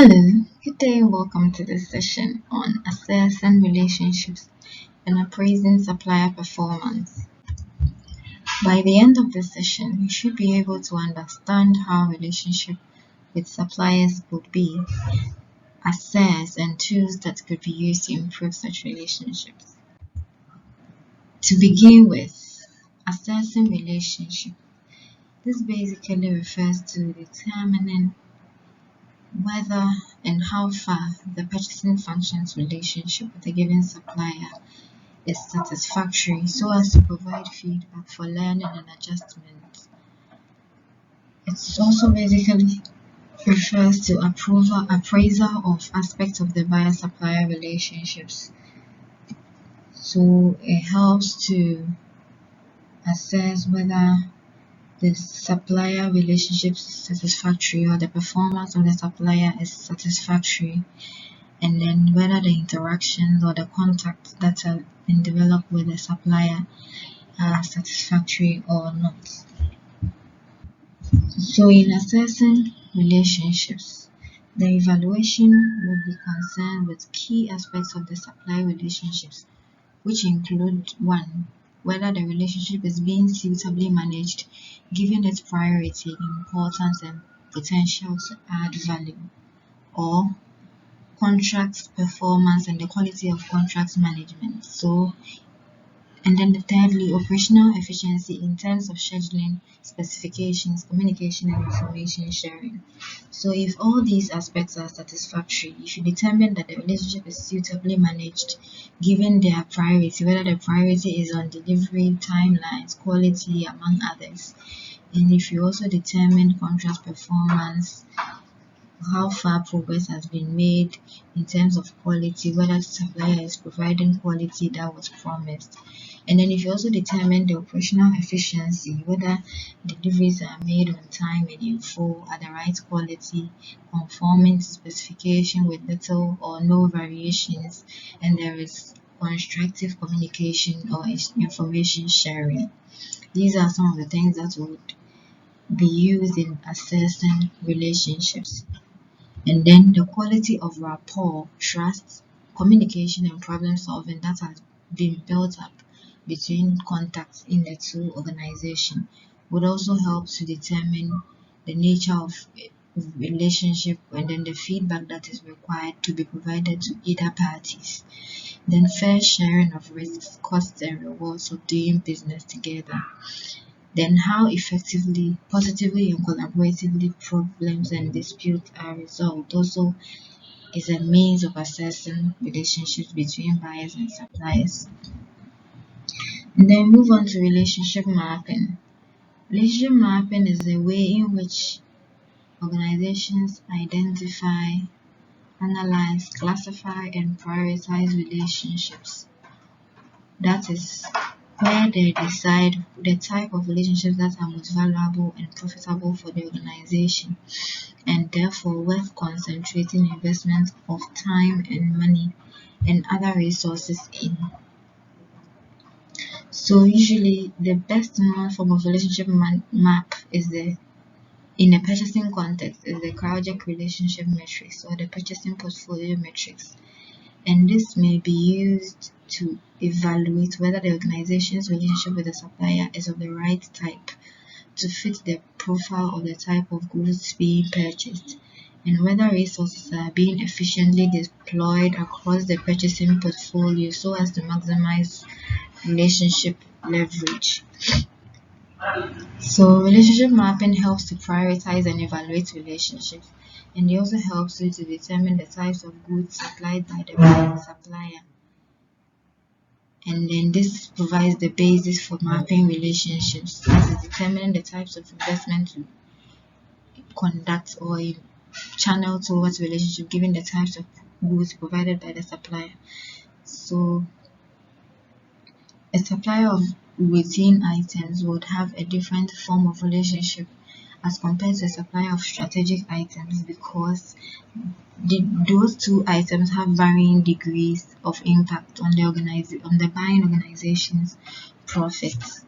Hello, good day and welcome to this session on assessing relationships and appraising supplier performance. By the end of this session, you should be able to understand how relationship with suppliers could be assessed and tools that could be used to improve such relationships. To begin with, assessing relationship. This basically refers to determining whether and how far the purchasing functions relationship with a given supplier is satisfactory so as to provide feedback for learning and adjustment. It also basically refers to appraisal of aspects of the buyer-supplier relationships. So it helps to assess whether the supplier relationship is satisfactory or the performance of the supplier is satisfactory, and then whether the interactions or the contacts that have been developed with the supplier are satisfactory or not. So in assessing relationships, the evaluation will be concerned with key aspects of the supply relationships, which include 1. Whether the relationship is being suitably managed given its priority, importance, and potential to add value, or contract performance and the quality of contract management. And then thirdly, operational efficiency in terms of scheduling, specifications, communication, and information sharing. So if all these aspects are satisfactory, you should determine that the relationship is suitably managed given their priority, whether the priority is on delivery, timelines, quality, among others. And if you also determine contract performance, how far progress has been made in terms of quality, whether the supplier is providing quality that was promised. And then if you also determine the operational efficiency, whether deliveries are made on time and in full at the right quality, conforming to specification with little or no variations, and there is constructive communication or information sharing. These are some of the things that would be used in assessing relationships. And then the quality of rapport, trust, communication, and problem solving that has been built up between contacts in the two organizations would also help to determine the nature of relationship and then the feedback that is required to be provided to either parties. Then fair sharing of risks, costs, and rewards of doing business together. Then how effectively, positively, and collaboratively problems and disputes are resolved also is a means of assessing relationships between buyers and suppliers. And then move on to relationship mapping. Relationship mapping is a way in which organizations identify, analyze, classify, and prioritize relationships. That is where they decide the type of relationships that are most valuable and profitable for the organization, and therefore worth concentrating investment of time and money and other resources in. So usually the best known form of relationship map is in a purchasing context is the Kraujek relationship matrix or the purchasing portfolio matrix, and this may be used to evaluate whether the organization's relationship with the supplier is of the right type to fit the profile of the type of goods being purchased, and whether resources are being efficiently deployed across the purchasing portfolio so as to maximize relationship leverage. So relationship mapping helps to prioritize and evaluate relationships, and it also helps you to determine the types of goods supplied by the supplier. And then this provides the basis for mapping relationships, as is determining the types of investment to conduct or channel towards relationship given the types of goods provided by the supplier. So a supplier of routine items would have a different form of relationship as compared to a supplier of strategic items because those two items have varying degrees of impact on the buying organization's profits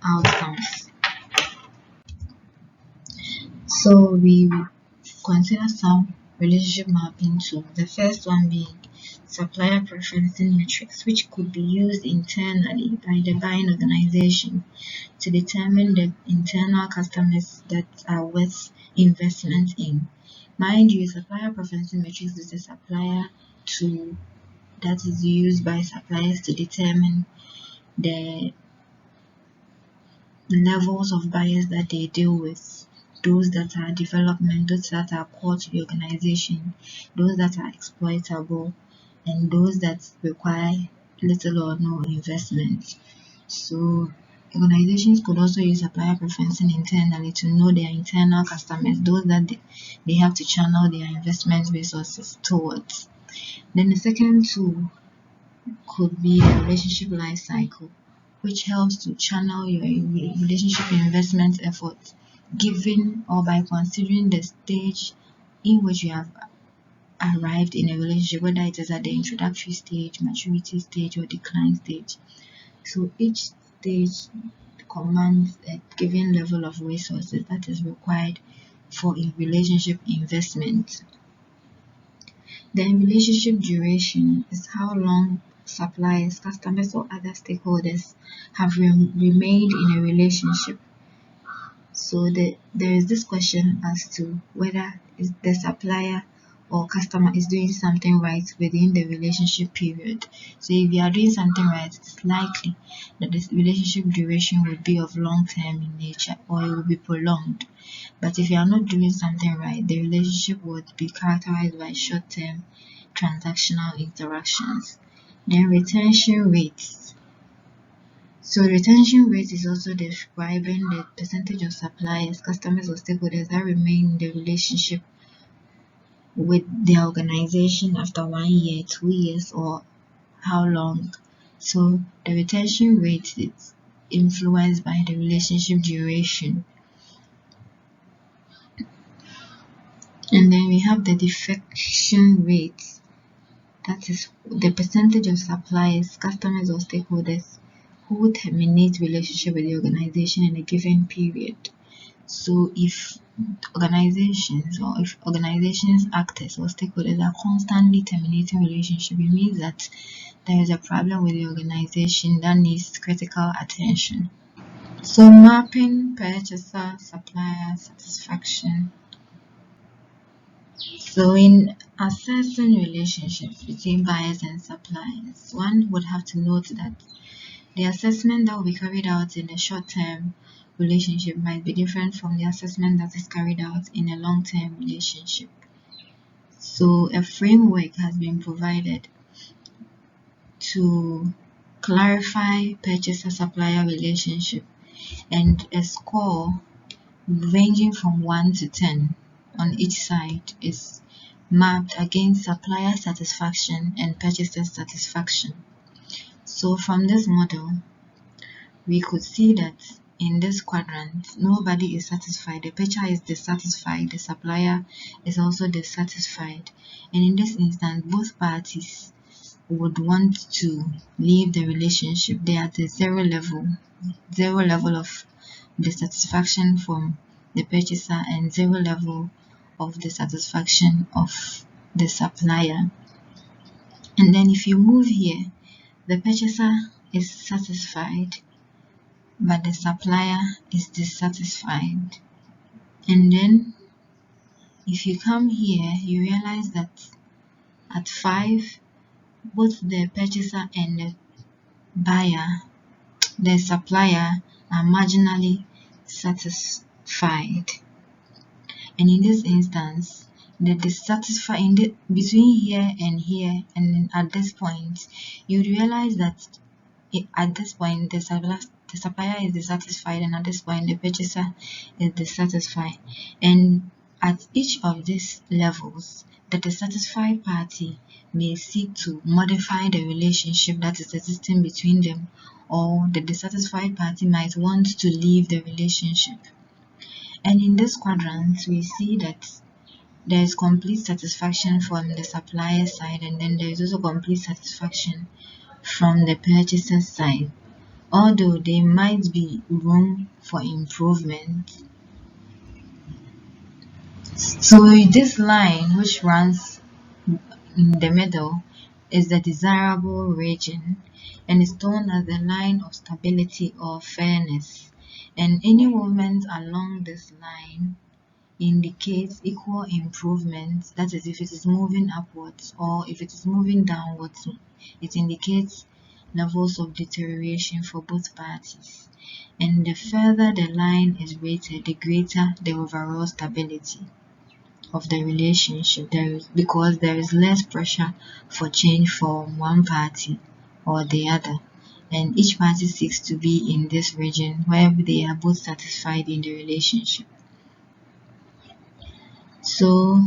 outcomes. So we consider some relationship mapping tools. The first one being supplier preferencing matrix, which could be used internally by the buying organization to determine the internal customers that are worth investment in. Mind you, supplier preferencing matrix is a supplier tool that is used by suppliers to determine the levels of buyers that they deal with, those that are development, those that are core to the organization, those that are exploitable, and those that require little or no investment. So organizations could also use supplier preferencing internally to know their internal customers, those that they have to channel their investment resources towards. Then the second tool could be the relationship life cycle, which helps to channel your relationship investment efforts given or by considering the stage in which you have arrived in a relationship, whether it is at the introductory stage, maturity stage, or decline stage. So each stage commands a given level of resources that is required for a relationship investment. The relationship duration is how long suppliers, customers, or other stakeholders have remained in a relationship. So there is this question as to whether the supplier or customer is doing something right within the relationship period. So if you are doing something right, it's likely that this relationship duration will be of long term in nature or it will be prolonged. But if you are not doing something right, the relationship would be characterized by short term transactional interactions. Then retention rates. So retention rate is also describing the percentage of suppliers, customers, or stakeholders that remain in the relationship with the organization after 1 year, 2 years, or how long. So the retention rate is influenced by the relationship duration. And then we have the defection rate. That is the percentage of suppliers, customers, or stakeholders who terminate relationship with the organization in a given period. So if organizations, actors, or stakeholders are constantly terminating relationship, it means that there is a problem with the organization that needs critical attention. So mapping purchaser supplier satisfaction. So in assessing relationships between buyers and suppliers, one would have to note that the assessment that will be carried out in a short-term relationship might be different from the assessment that is carried out in a long-term relationship. So a framework has been provided to clarify purchaser-supplier relationship, and a score ranging from 1 to 10 on each side is mapped against supplier satisfaction and purchaser satisfaction. So from this model, we could see that in this quadrant, nobody is satisfied. The purchaser is dissatisfied, the supplier is also dissatisfied. And in this instance, both parties would want to leave the relationship. They are at the zero level of dissatisfaction from the purchaser and zero level of the satisfaction of the supplier. And then if you move here, the purchaser is satisfied but the supplier is dissatisfied. And then if you come here, you realize that at 5, both the purchaser and the buyer, the supplier, are marginally satisfied. And in this instance, the dissatisfied between here and at this point, you realize that at this point the supplier is dissatisfied, and at this point the purchaser is dissatisfied. And at each of these levels, the dissatisfied party may seek to modify the relationship that is existing between them, or the dissatisfied party might want to leave the relationship. And in this quadrant, we see that there is complete satisfaction from the supplier side, and then there is also complete satisfaction from the purchaser side. Although there might be room for improvement, So this line, which runs in the middle, is the desirable region and is known as the line of stability or fairness. And any movement along this line indicates equal improvement. That is, if it is moving upwards or if it is moving downwards, it indicates levels of deterioration for both parties. And the further the line is rated, the greater the overall stability of the relationship. Because there is less pressure for change from one party or the other, and each party seeks to be in this region where they are both satisfied in the relationship. So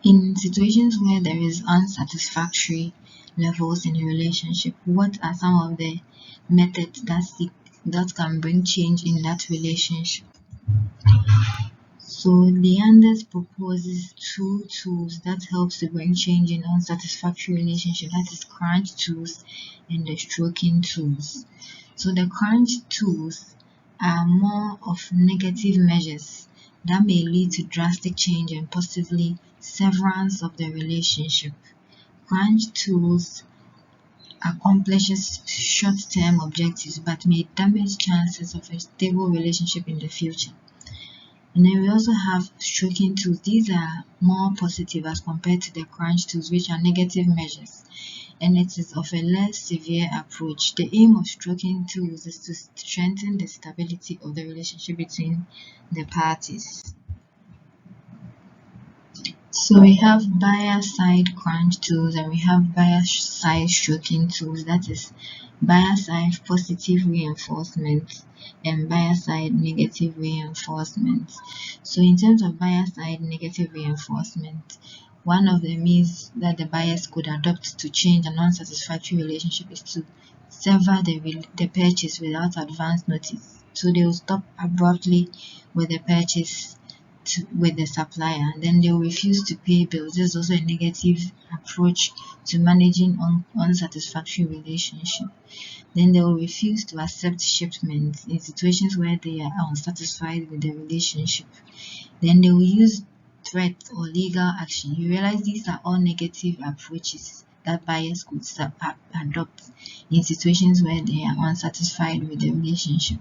in situations where there is unsatisfactory levels in a relationship, what are some of the methods that can bring change in that relationship? So Leanders proposes two tools that helps to bring change in unsatisfactory relationship, that is crunch tools and the stroking tools. So the crunch tools are more of negative measures that may lead to drastic change and possibly severance of the relationship. Crunch tools accomplishes short-term objectives but may damage chances of a stable relationship in the future. And then we also have stroking tools. These are more positive as compared to the crunch tools, which are negative measures, and it is of a less severe approach. The aim of stroking tools is to strengthen the stability of the relationship between the parties. So we have buyer side crunch tools and we have buyer side stroking tools. That is buyer side positive reinforcement and buyer side negative reinforcement. So in terms of buyer side negative reinforcement, one of the means that the buyers could adopt to change an unsatisfactory relationship is to sever the purchase without advance notice. So they will stop abruptly with the purchase with the supplier, and then they will refuse to pay bills. This is also a negative approach to managing unsatisfactory relationship. Then they will refuse to accept shipments in situations where they are unsatisfied with the relationship. Then they will use threat or legal action. You realize these are all negative approaches that buyers could adopt in situations where they are unsatisfied with the relationship.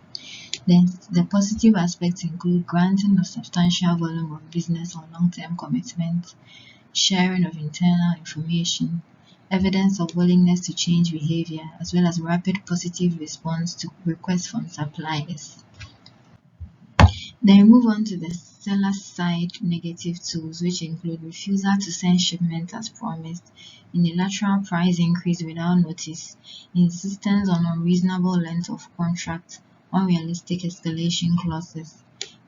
Then the positive aspects include granting of substantial volume of business or long-term commitment, sharing of internal information, evidence of willingness to change behavior, as well as rapid positive response to requests from suppliers. Then we move on to the seller side negative tools, which include refusal to send shipment as promised, unilateral price increase without notice, insistence on unreasonable length of contract, unrealistic escalation clauses,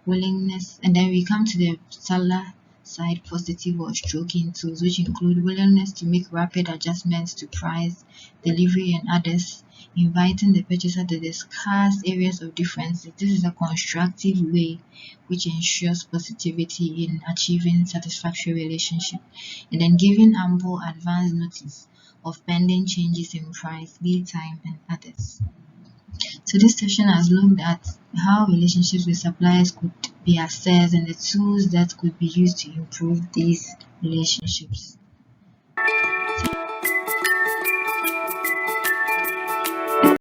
willingness, and then we come to the seller side positive or stroking tools, which include willingness to make rapid adjustments to price, delivery, and others, inviting the purchaser to discuss areas of differences. This is a constructive way which ensures positivity in achieving satisfactory relationship, and then giving ample advance notice of pending changes in price, lead time, and others. So this session has looked at how relationships with suppliers could be assessed and the tools that could be used to improve these relationships.